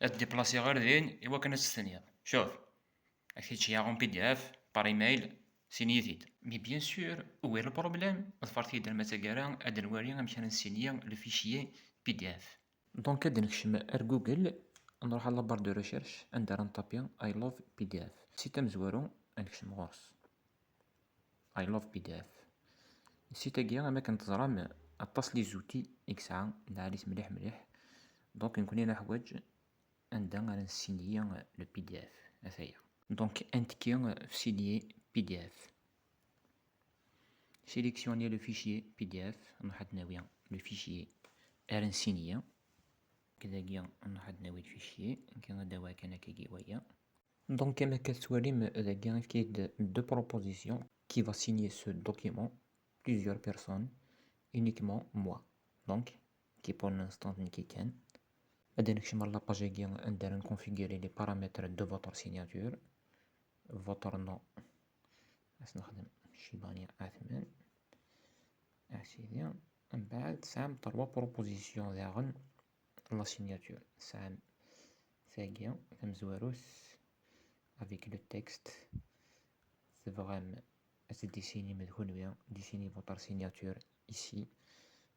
ديبلاسي غير دين إوا كان تستنيا. شوف راك تشيها اون بي دي اف بار ايميل سينيتيد. مي بيان سور وين البروبليم؟ ظفرت كي درنا تاكارا هاد نوري مشان نسينيا لو فيشيي بي دي اف. دونك هاد نكشم ار جوجل، نروح على لابار دو ريشيرش ندير نطابيا اي لوف بي دي اف. سيتا مزوارو نكشم غورس اي لوف بي دي اف. السيتا كيا ما كنتزرام اطاس لي زوتي يسعى نعريس مليح مليح. دونك نكون انا حوايج عندها نسينيا لو بي دي اف هذايا. دونك انت كي في سينيي بي دي اف sélectionnez le fichier PDF. نروح ناوية لو فيشيي ار نسينيا كذاكيا نروح ناوي الفيشيي كنغداوها كان كيوايا. دونك كما كتوريم ذاكيا كاين دو بروبوزيسيون qui va signer ce document, plusieurs personnes, uniquement moi. Donc qui pour l'instant نكي كان غادي نكشم على لاباج هاكيا ندير نكونفيغوري لي بارامتر دو فوتر سيناتور. فوتر نو باش نخدم شيباني عثمان أسيدي. من بعد سام تروا بروبوزيسيون داغن لا سيناتور سام ثاقيا مزواروس افيك لو تكست سي فغام ديسيني مدهون بيان ديسيني فوتر سيناتور ici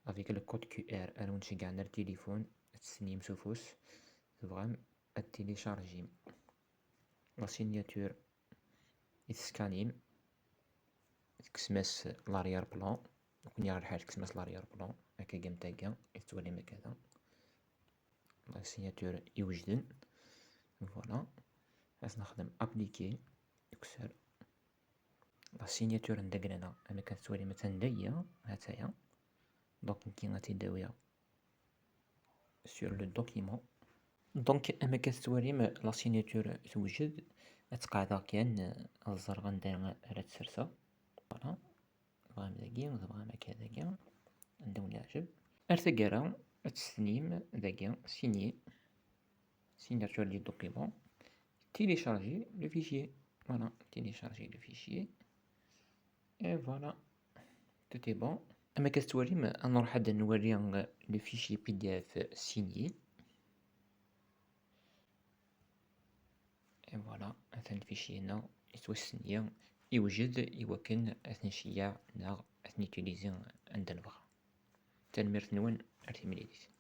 avec le code QR أنونشي قاع على التليفون تسني مسوفوس فغام تيليشارجي لا سيناتور يتسكانيم تكسماس لاريير بلان. كون يغير حاجة تكسماس لاريير بلان هكا قام تاقا يتولي مكذا لا سيناتور يوجدن. فوالا باش نخدم ابليكي يكسر لا سيناتور ندقرنا انا كتولي مثلا دايا هاتايا. دونك كي غتداويها سور لو دوكيمون. دونك اما كتوريم لا سيناتور توجد تقعد كان الزرغا ندير على تسرسا. فوالا فغام داكيا فغام هكذاكيا نداو نعجب ارتقرا تسنيم داكيا سيني signature du document, télécharger le fichier. Voilà, télécharger le fichier. Et voilà, tout est bon. أما كتوريم أنا راح نوري لو فيشي بي دي اف سيني. et voilà هذا الفيشي هنا يتوسنيا يوجد يوكن أثني شياع ناغ أثني تيليزي عند البغا. تنميرت نون أرتي مليديت.